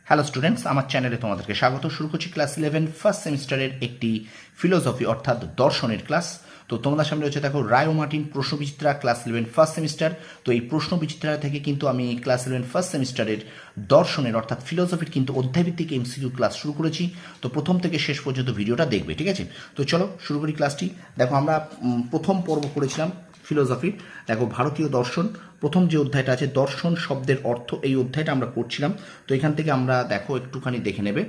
Hello students, আমার চ্যানেলে তোমাদেরকে স্বাগত। শুরু করছি ক্লাস 11 ফার্স্ট সেমিস্টারের একটি ফিলোসফি অর্থাৎ দর্শনের ক্লাস। তো তোমাদের সামনে রয়েছে দেখো রায় ও মার্টিন প্রশ্নবিচিত্রা ক্লাস 11 ফার্স্ট সেমিস্টার। তো এই প্রশ্নবিচিত্রা থেকে কিন্তু আমি ক্লাস 11 ফার্স্ট সেমিস্টারের দর্শনের অর্থাৎ ফিলোসফির কিন্তু অধ্যায়ভিত্তিক এমসিকিউ ক্লাস শুরু করেছি। তো প্রথম থেকে শেষ পর্যন্ত ভিডিওটা দেখবে, ঠিক আছে? তো চলো শুরু করি ক্লাসটি। দেখো আমরা প্রথম পর্ব করেছিলাম ফিলোসফি। দেখো ভারতীয় দর্শন প্রথম যে অধ্যায়টা আছে দর্শন শব্দের অর্থ, এই অধ্যায়টা আমরা করছিলাম। তো এখান থেকে আমরা দেখো একটুখানি দেখে নেবে,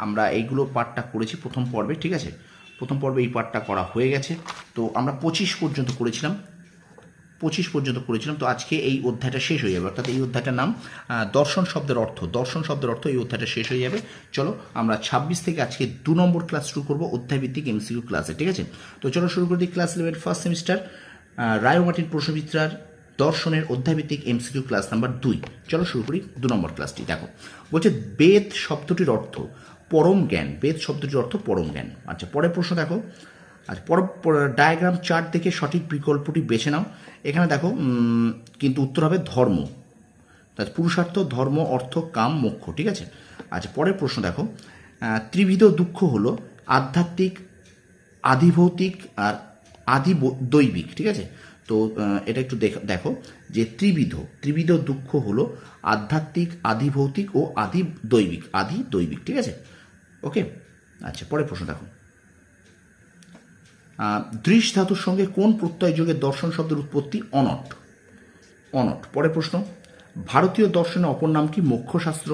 আমরা এইগুলো পার্টটা করেছি প্রথম পর্বে, ঠিক আছে? প্রথম পর্বে এই পার্টটা করা হয়ে গেছে। তো আমরা 25 পর্যন্ত করেছিলাম, তো আজকে এই অধ্যায়টা শেষ হয়ে যাবে, অর্থাৎ এই অধ্যায়টার নাম দর্শন শব্দের অর্থ। দর্শন শব্দের অর্থ এই অধ্যায়টা শেষ হয়ে যাবে। চলো আমরা 26 থেকে আজকে 2 নম্বর ক্লাস শুরু করবো অধ্যায়ভিত্তিক এমসিকিউ ক্লাসে, ঠিক আছে? তো চলো শুরু করে দিই ক্লাস 11 ফার্স্ট সেমিস্টার রায় ও মার্টিন প্রশ্নবিচিত্রার দর্শনের অধ্যায়ভিত্তিক এমসিকিউ ক্লাস নাম্বার 2। চলো শুরু করি 2 নম্বর ক্লাসটি। দেখো বলছে বেদ শব্দটির অর্থ পরম জ্ঞান। বেদ শব্দটির অর্থ পরম জ্ঞান। আচ্ছা, পরের প্রশ্ন দেখো। আচ্ছা, ডায়াগ্রাম চার্ট দেখে সঠিক বিকল্পটি বেছে নাও। এখানে দেখো কিন্তু উত্তর হবে ধর্ম। তার পুরুষার্থ, ধর্ম, অর্থ, কাম, মোক্ষ, ঠিক আছে? আচ্ছা, পরের প্রশ্ন দেখো। ত্রিবিধ দুঃখ হলো আধ্যাত্মিক, আধিভৌতিক আর আদি দৈবিক, ঠিক আছে? তো এটা একটু দেখো যে ত্রিবিধ দুঃখ হলো আধ্যাত্মিক, আধিভৌতিক ও আদি দৈবিক, ঠিক আছে? ওকে। আচ্ছা, পরের প্রশ্ন দেখো। দৃশ ধাতুর সঙ্গে কোন প্রত্যয় যোগে দর্শন শব্দের উৎপত্তি? অনট। পরের প্রশ্ন, ভারতীয় দর্শনের অপর নাম কি? মোক্ষশাস্ত্র।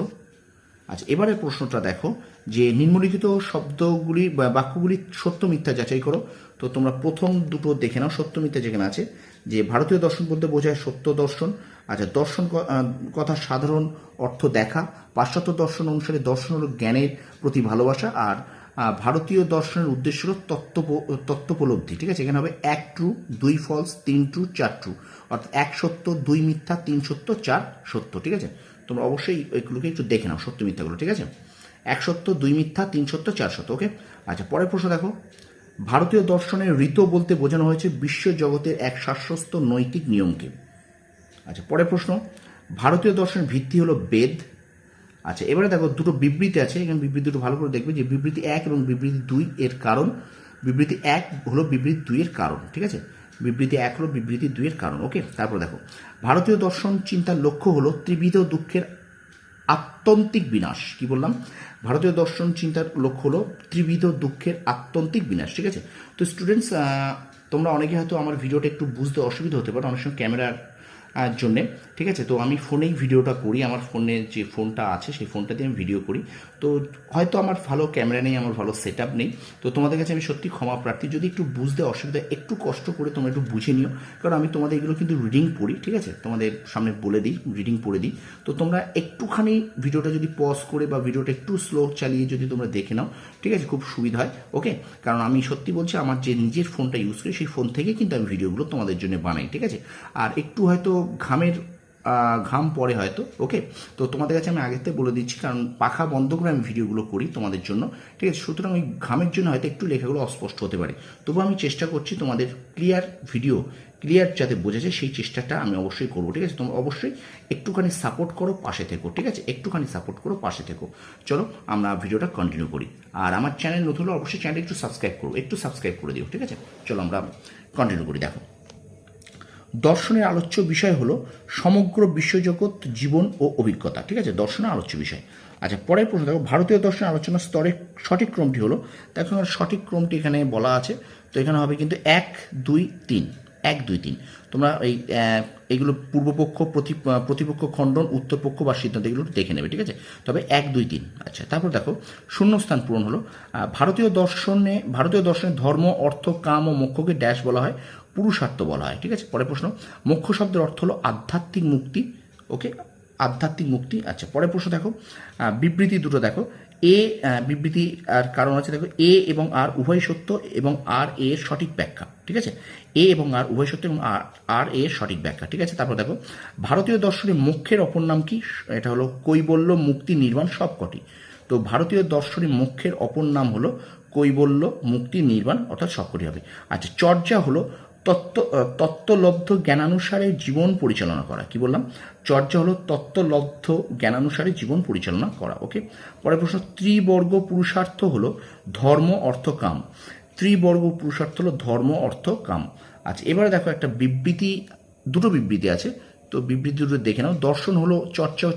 আচ্ছা, এবারের প্রশ্নটা দেখো যে নিম্নলিখিত শব্দগুলি বা বাক্যগুলি সত্য মিথ্যা যাচাই করো। তো তোমরা প্রথম দুটো দেখে নাও, সত্য মিথ্যা যেখানে আছে, যে ভারতীয় দর্শন বলতে বোঝায় সত্য দর্শন। আচ্ছা, দর্শন কথা সাধারণ অর্থ দেখা। পাশ্চাত্য দর্শন অনুসারে দর্শন হলো জ্ঞানের প্রতি ভালোবাসা, আর ভারতীয় দর্শনের উদ্দেশ্য হলো তত্ত্বোপলব্ধি, ঠিক আছে? এখানে হবে 1 ট্রু, 2 ফলস, 3 ট্রু, 4 ট্রু, অর্থাৎ 1 সত্য, 2 মিথ্যা, 3 সত্য, 4 সত্য, ঠিক আছে? তোমরা অবশ্যই এগুলোকে একটু দেখে নাও, সত্য মিথ্যাগুলো, ঠিক আছে? 1 সত্য, 2 মিথ্যা, 3 সত্য, 4 সত্য, ওকে? আচ্ছা, পরের প্রশ্ন দেখো। ভারতীয় দর্শনের ঋত বলতে বোঝানো হয়েছে বিশ্ব জগতের এক শাশ্বত নৈতিক নিয়মকে। আচ্ছা, পরের প্রশ্ন, ভারতীয় দর্শনের ভিত্তি হলো বেদ। আচ্ছা, এবারে দেখো দুটো বিবৃতি আছে, এখানে বিবৃতি দুটো ভালো করে দেখবে, যে বিবৃতি 1 এবং বিবৃতি 2 এর কারণ। বিবৃতি 1 হলো বিবৃতি 2 এর কারণ, ঠিক আছে? বিবৃতি 1 হলো বিবৃতি 2 এর কারণ, ওকে? তারপর দেখো, ভারতীয় দর্শন চিন্তার লক্ষ্য হলো ত্রিবিধ দুঃখের আত্যন্তিক বিনাশ। কি বললাম? ভারতীয় দর্শন চিন্তার লক্ষ্য হলো ত্রিবিধ দুঃখের আত্যন্তিক বিনাশ, ঠিক আছে? তো স্টুডেন্টস, তোমরা অনেকে হয়তো আমার ভিডিওটা একটু বুঝতে অসুবিধা হতে পারে অনেক সময় ক্যামেরার জন্যে, ঠিক আছে? তো আমি ফোনেই ভিডিওটা করি, আমার ফোনে যে ফোনটা আছে সেই ফোনটা দিয়ে আমি ভিডিও করি। তো হয়তো আমার ভালো ক্যামেরা নেই, আমার ভালো সেট আপ নেই। তো তোমাদের কাছে আমি সত্যি ক্ষমা প্রার্থী, যদি একটু বুঝতে অসুবিধা, একটু কষ্ট করে তোমরা একটু বুঝে নিও, কারণ আমি তোমাদের এগুলো কিন্তু রিডিং পড়ি, ঠিক আছে? তোমাদের সামনে বলে দিই, রিডিং পড়ে দিই। তো তোমরা একটুখানি ভিডিওটা যদি পজ করে বা ভিডিওটা একটু স্লো চালিয়ে যদি তোমরা দেখে নাও, ঠিক আছে? খুব সুবিধা হয়, ওকে? কারণ আমি সত্যি বলছি, আমার যে নিজের ফোনটা ইউজ করি সেই ফোন থেকে কিন্তু আমি ভিডিওগুলো তোমাদের জন্য বানাই, ঠিক আছে? আর একটু হয়তো ঘাম পড়ে হয়তো, ওকে? তো তোমাদের কাছে আমি আগেতে বলে দিচ্ছি, কারণ পাখা বন্ধ করে আমি ভিডিওগুলো করি তোমাদের জন্য, ঠিক আছে? সুতরাং ওই ঘামের জন্য হয়তো একটু লেখাগুলো অস্পষ্ট হতে পারে। তবু আমি চেষ্টা করছি তোমাদের ক্লিয়ার যাতে বোঝা যায়, সেই চেষ্টাটা আমি অবশ্যই করবো, ঠিক আছে? তোমরা অবশ্যই একটুখানি সাপোর্ট করো, পাশে থেকো, ঠিক আছে? একটুখানি সাপোর্ট করো, পাশে থেকো। চলো আমরা ভিডিওটা কন্টিনিউ করি। আর আমার চ্যানেল নতুন হলে অবশ্যই চ্যানেল একটু সাবস্ক্রাইব করে দিও, ঠিক আছে? চলো আমরা কন্টিনিউ করি। দেখো, দর্শনের আলোচ্য বিষয় হলো সমগ্র বিশ্বজগৎ, জীবন ও অভিজ্ঞতা, ঠিক আছে? দর্শনের আলোচ্য বিষয়। আচ্ছা, পরের প্রশ্ন দেখো, ভারতীয় দর্শনের আলোচনার স্তরের সঠিক ক্রমটি হলো, দেখো সঠিক ক্রমটি এখানে বলা আছে। তো এখানে হবে কিন্তু 1 2 3, 1 2 3। তোমরা এইগুলো পূর্বপক্ষ, প্রতিপক্ষ খণ্ডন, উত্তরপক্ষ বা সিদ্ধান্ত, এগুলো দেখে নেবে, ঠিক আছে? তবে 1 2 3। আচ্ছা, তারপর দেখো শূন্যস্থান পূরণ হলো। ভারতীয় দর্শনে ধর্ম, অর্থ, কাম ও মোক্ষকে ড্যাশ বলা হয়, পুরুষার্থ বলা হয়, ঠিক আছে? পরের প্রশ্ন, মোক্ষ শব্দের অর্থ হলো আধ্যাত্মিক মুক্তি, ওকে? আধ্যাত্মিক মুক্তি। আচ্ছা, পরের প্রশ্ন দেখো, বিবৃতি দুটো দেখো। বিবৃতি আর কারণ আছে, দেখো এ এবং আর উভয় সত্য এবং আর এর সঠিক ব্যাখ্যা, ঠিক আছে? এ এবং আর উভয় সত্য এবং আর এর সঠিক ব্যাখ্যা, ঠিক আছে? তারপর দেখো, ভারতীয় দর্শনে মোক্ষের অপর নাম কি? এটা হলো কৈবল্য, মুক্তি, নির্বাণ, সবকটি। তো ভারতীয় দর্শনে মোক্ষের অপর নাম হলো কৈবল্য, মুক্তি, নির্বাণ, অর্থাৎ সবকটি হবে। আচ্ছা, চর্যা হলো তত্ত্বলব্ধ জ্ঞানানুসারে জীবন পরিচালনা করা। কি বললাম? চর্যা হলো তত্ত্বলব্ধ জ্ঞানানুসারে জীবন পরিচালনা করা। ওকে, পরের প্রশ্ন, ত্রিবর্গ পুরুষার্থ হলো ধর্ম অর্থ কাম। ত্রিবর্গ পুরুষার্থ হলো ধর্ম অর্থ কাম। আচ্ছা, এবারে দেখো একটা বিবৃতি, দুটো বিবৃতি আছে, তো বিবৃতি দুটো দেখে নাও। দর্শন হলো চর্চা ও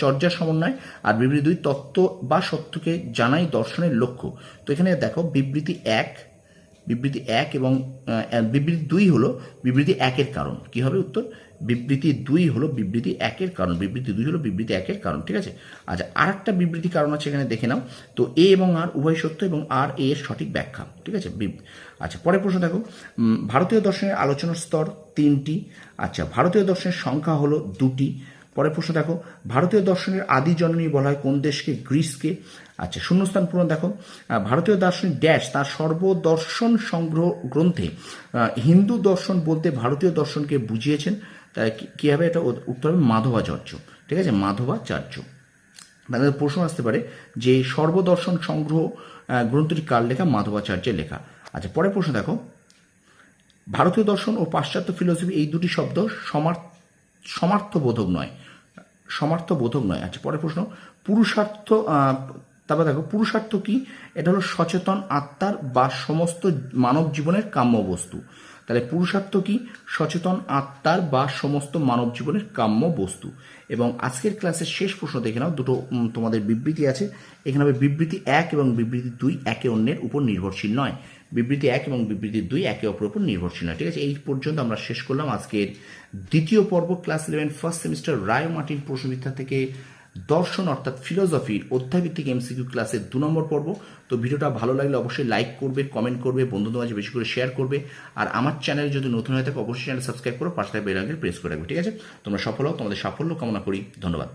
চর্যার সমন্বয়, আর বিবৃতি 2 তত্ত্ব বা সত্যকে জানাই দর্শনের লক্ষ্য। তো এখানে দেখো বিবৃতি এক এবং বিবৃতি 2 হলো বিবৃতি 1-এর কারণ। কি হবে উত্তর? বিবৃতি 2 হলো বিবৃতি 1-এর কারণ। বিবৃতি 2 হলো বিবৃতি 1-এর কারণ। ঠিক আছে। আচ্ছা, আর একটা বিবৃতি কারণ আছে, এখানে দেখে নাও। তো এ এবং আর উভয় সত্য এবং আর এ এর সঠিক ব্যাখ্যা। ঠিক আছে। আচ্ছা, পরের প্রশ্ন দেখো, ভারতীয় দর্শনের আলোচনার স্তর 3টি। আচ্ছা, ভারতীয় দর্শনের সংখ্যা হলো 2টি। পরের প্রশ্ন দেখো, ভারতীয় দর্শনের আদি জননী বলা হয় কোন দেশকে? গ্রিসকে। আচ্ছা, শূন্যস্থান পূরণ দেখো, ভারতীয় দার্শনিক ড্যাশ তার সর্বদর্শন সংগ্রহ গ্রন্থে হিন্দু দর্শন বলতে ভারতীয় দর্শনকে বুঝিয়েছেন। তাই কী হবে? এটা উত্তর হবে মাধবাচার্য। ঠিক আছে, মাধবাচার্য। তাদের প্রশ্ন আসতে পারে যে সর্বদর্শন সংগ্রহ গ্রন্থটি কার লেখা? মাধবাচার্যের লেখা। আচ্ছা, পরের প্রশ্ন দেখো, ভারতীয় দর্শন ও পাশ্চাত্য ফিলোসফি এই দুটি শব্দ সমার্থবোধক নয়। সমার্থবোধক নয়। আচ্ছা, পরের প্রশ্ন, পুরুষার্থ, তারপর দেখো পুরুষার্থ কি? এটা হলো সচেতন আত্মার বা সমস্ত মানব জীবনের কাম্য বস্তু। তাহলে পুরুষার্থ কি? সচেতন আত্মার বা সমস্ত মানব জীবনের কাম্য বস্তু। এবং আজকের ক্লাসের শেষ প্রশ্ন দেখে নাও, দুটো তোমাদের বিবৃতি আছে। এখানে হবে বিবৃতি 1 এবং বিবৃতি 2 একে অন্যের উপর নির্ভরশীল নয়। বিবৃতি 1 এবং বিবৃতি 2 একে অপরের উপর নির্ভরশীল নয়। ঠিক আছে, এই পর্যন্ত আমরা শেষ করলাম আজকের দ্বিতীয় পর্ব, ক্লাস 11 ফার্স্ট সেমিস্টার রায় মার্টিন প্রশ্নবিদ্যা থেকে দর্শন অর্থাৎ ফিলোসফির অধ্যায়ভিত্তিক MCQ ক্লাসের 2 নম্বর পর্ব। তো ভিডিওটা ভালো লাগলে অবশ্যই লাইক করবে, কমেন্ট করবে, বন্ধুদের মাঝে বেশি করে শেয়ার করবে। আর আমার চ্যানেলে যদি নতুন হয়ে থাকে অবশ্যই চ্যানেল সাবস্ক্রাইব করো, পাশে বেল আইকন প্রেস করে রাখবে। ঠিক আছে, তোমরা সফল হও, তোমাদের সাফল্য কামনা করি। ধন্যবাদ।